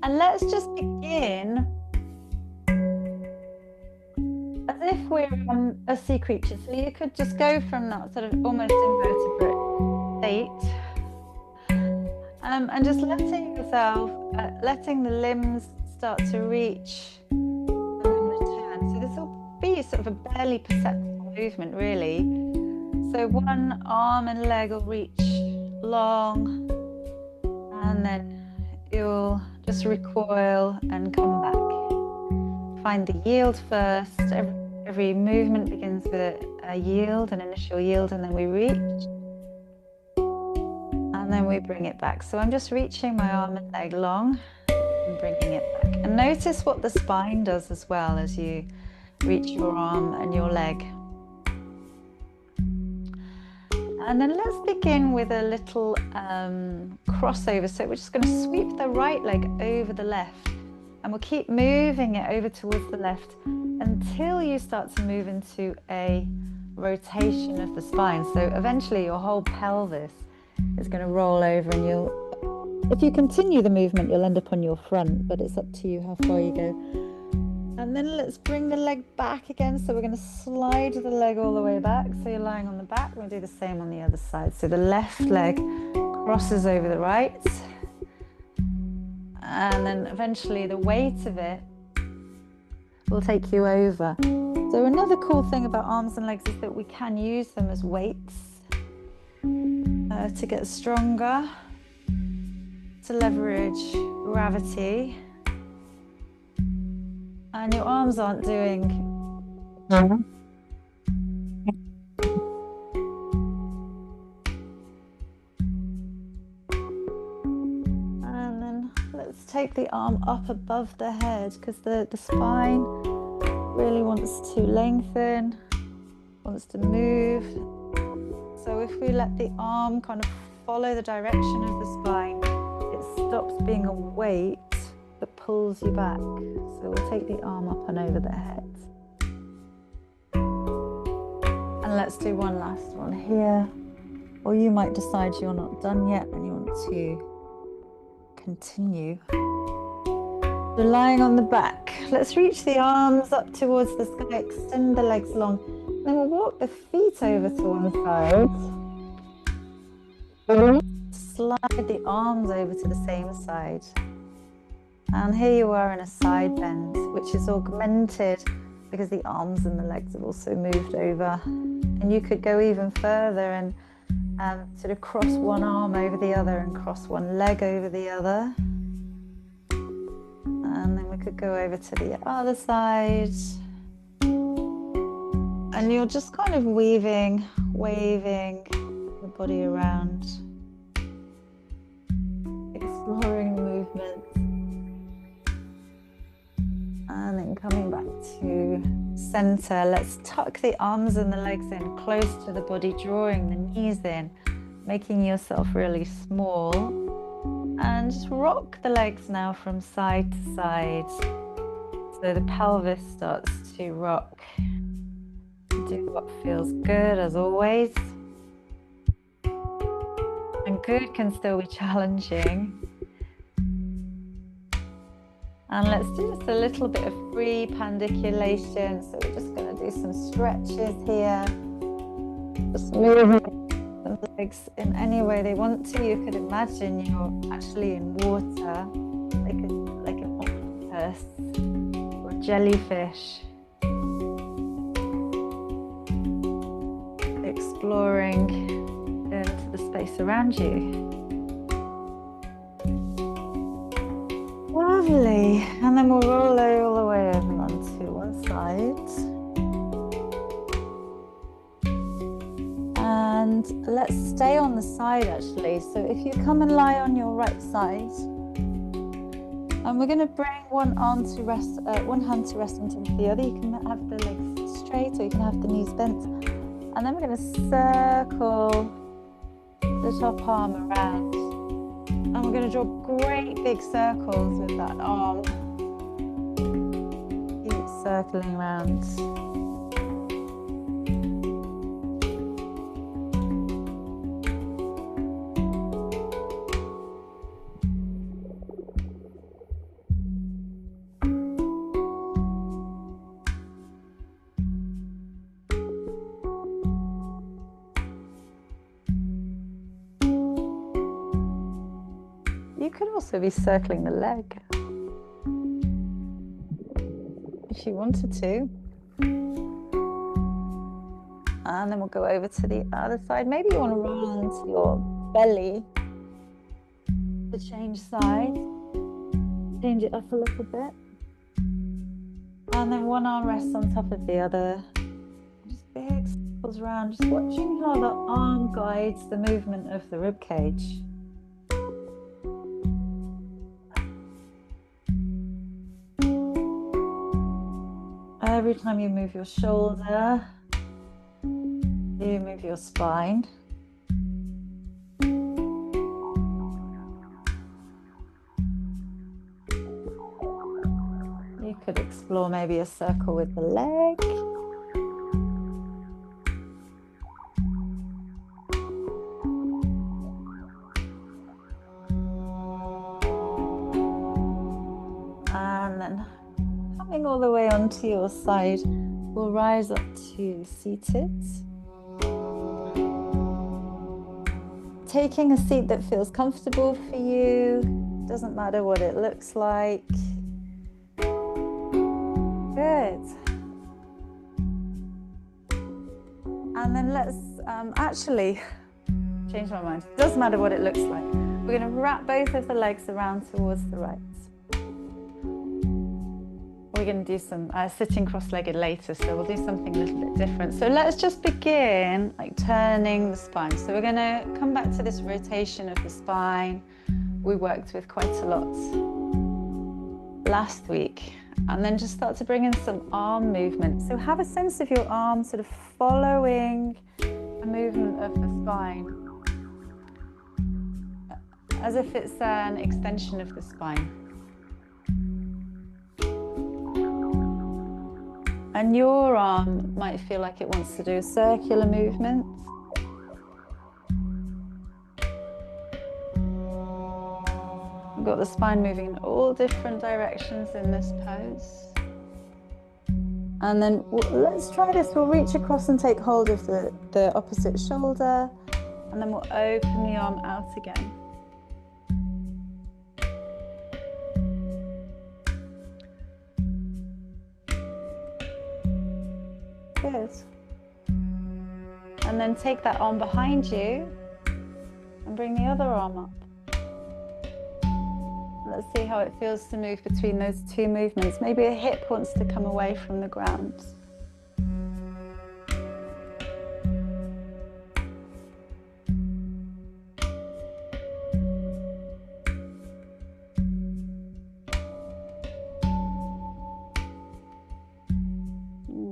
And let's just begin as if we're a sea creature. So you could just go from that sort of almost invertebrate state, and just letting yourself, letting the limbs start to reach and return. So this will be sort of a barely perceptible movement, really. So one arm and leg will reach long, and then you'll just recoil and come back. Find the yield first. Every movement begins with a yield, an initial yield, and then we reach. And then we bring it back. So I'm just reaching my arm and leg long and bringing it back. And notice what the spine does as well as you reach your arm and your leg. And then let's begin with a little crossover. So we're just going to sweep the right leg over the left, and we'll keep moving it over towards the left until you start to move into a rotation of the spine. So eventually your whole pelvis is going to roll over, and if you continue the movement, you'll end up on your front, but it's up to you how far you go. And then let's bring the leg back again. So we're going to slide the leg all the way back. So you're lying on the back. We'll do the same on the other side. So the left leg crosses over the right. And then eventually the weight of it will take you over. So another cool thing about arms and legs is that we can use them as weights to get stronger, to leverage gravity. And your arms aren't doing and then let's take the arm up above the head, because the spine really wants to lengthen, wants to move. So if we let the arm kind of follow the direction of the spine, it stops being a weight that pulls you back. So we'll take the arm up and over the head. And let's do one last one here. Or you might decide you're not done yet and you want to continue. So lying on the back, let's reach the arms up towards the sky, extend the legs long. Then we'll walk the feet over to one side. Slide the arms over to the same side. And here you are in a side bend, which is augmented because the arms and the legs have also moved over. And you could go even further and sort of cross one arm over the other and cross one leg over the other. And then we could go over to the other side. And you're just kind of waving the body around, exploring movement. And then coming back to center, let's tuck the arms and the legs in close to the body, drawing the knees in, making yourself really small. And just rock the legs now from side to side. So the pelvis starts to rock. Do what feels good as always. And good can still be challenging. And let's do just a little bit of free pandiculation. So we're just going to do some stretches here. Just moving the legs in any way they want to. You could imagine you're actually in water, like an octopus or a jellyfish. Exploring into the space around you. Lovely. And then we'll roll all the way over onto one side. And let's stay on the side actually. So if you come and lie on your right side, and we're going to bring one hand to rest on top of the other. You can have the legs straight or you can have the knees bent. And then we're going to circle the top arm around. And we're going to draw great big circles with that arm. Keep circling around. could also be circling the leg if you wanted to. And then we'll go over to the other side. Maybe you want to roll onto your belly to change sides. Change it up a little bit. And then one arm rests on top of the other. Just big circles around, just watching how the arm guides the movement of the rib cage. Every time you move your shoulder, you move your spine. You could explore maybe a circle with the leg. And then coming all the way onto your side, we'll rise up to seated. Taking a seat that feels comfortable for you. Doesn't matter what it looks like. Good. And then let's actually change my mind. Doesn't matter what it looks like. We're going to wrap both of the legs around towards the right. We're going to do some sitting cross-legged later, so we'll do something a little bit different. So let's just begin like turning the spine. So we're going to come back to this rotation of the spine we worked with quite a lot last week, and then just start to bring in some arm movement. So have a sense of your arm sort of following a movement of the spine, as if it's an extension of the spine. And your arm might feel like it wants to do a circular movement. We've got the spine moving in all different directions in this pose. And then let's try this. We'll reach across and take hold of the opposite shoulder. And then we'll open the arm out again. Good. And then take that arm behind you and bring the other arm up. Let's see how it feels to move between those two movements. Maybe a hip wants to come away from the ground.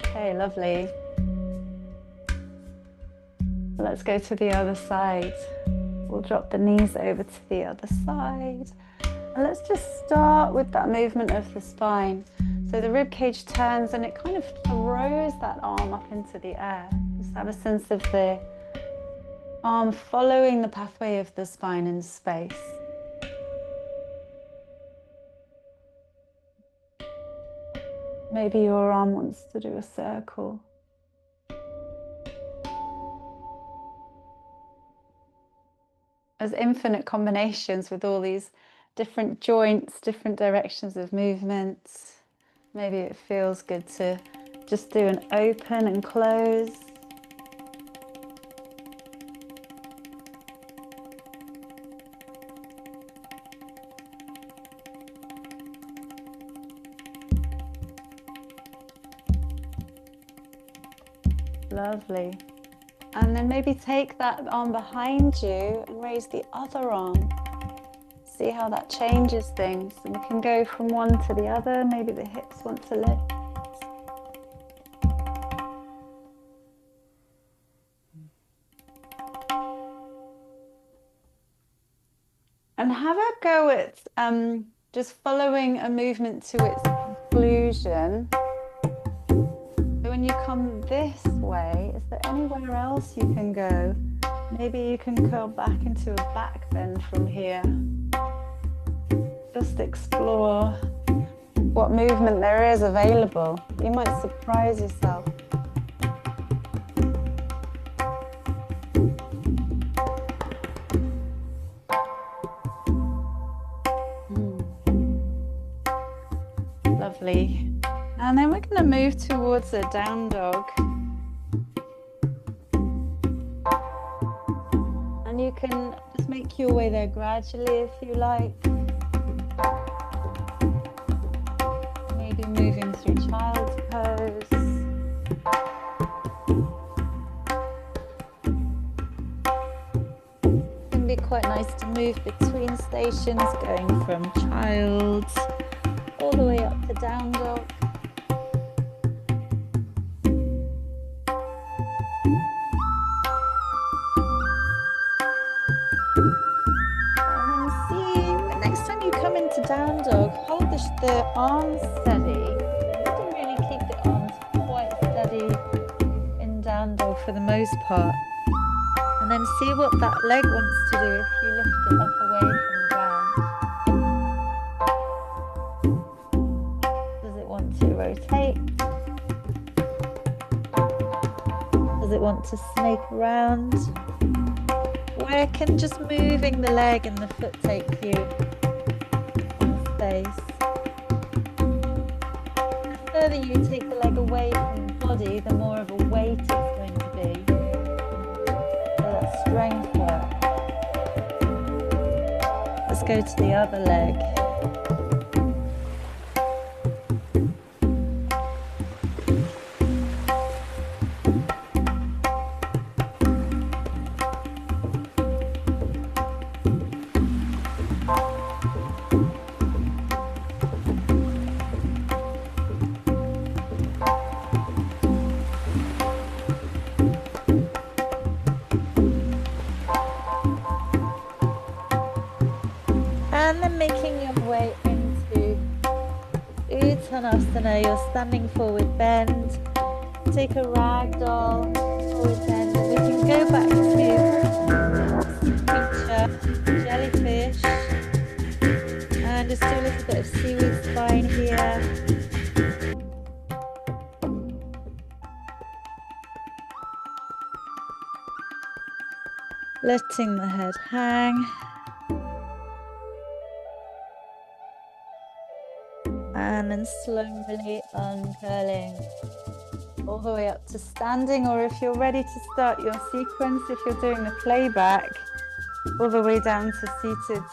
Okay, lovely. Let's go to the other side. We'll drop the knees over to the other side. And let's just start with that movement of the spine. So the rib cage turns and it kind of throws that arm up into the air. Just have a sense of the arm following the pathway of the spine in space. Maybe your arm wants to do a circle. There's infinite combinations with all these different joints, different directions of movement. Maybe it feels good to just do an open and close. Lovely. And then maybe take that arm behind you and raise the other arm. See how that changes things. And we can go from one to the other. Maybe the hips want to lift. And have a go at just following a movement to its conclusion. So when you come this way, is there anywhere else you can go? Maybe you can curl back into a back bend from here. Just explore what movement there is available. You might surprise yourself. Lovely. And then we're going to move towards a down dog. And you can just make your way there gradually if you like. Maybe moving through child's pose. It can be quite nice to move between stations, going from child all the way up to down dog. Down dog, hold the arms steady. You can really keep the arms quite steady in down dog for the most part. And then see what that leg wants to do if you lift it up away from the ground. Does it want to rotate? Does it want to snake around? Where can just moving the leg and the foot take you? The further you take the leg away from the body, the more of a weight it's going to be. So that strength work. Let's go to the other leg. And then making your way into Uttanasana, you're standing forward bend. Take a ragdoll, forward bend, and we can go back to creature, jellyfish, and just do a little bit of seaweed spine here. Letting the head hang. And then slowly uncurling all the way up to standing, or if you're ready to start your sequence, if you're doing the playback, all the way down to seated.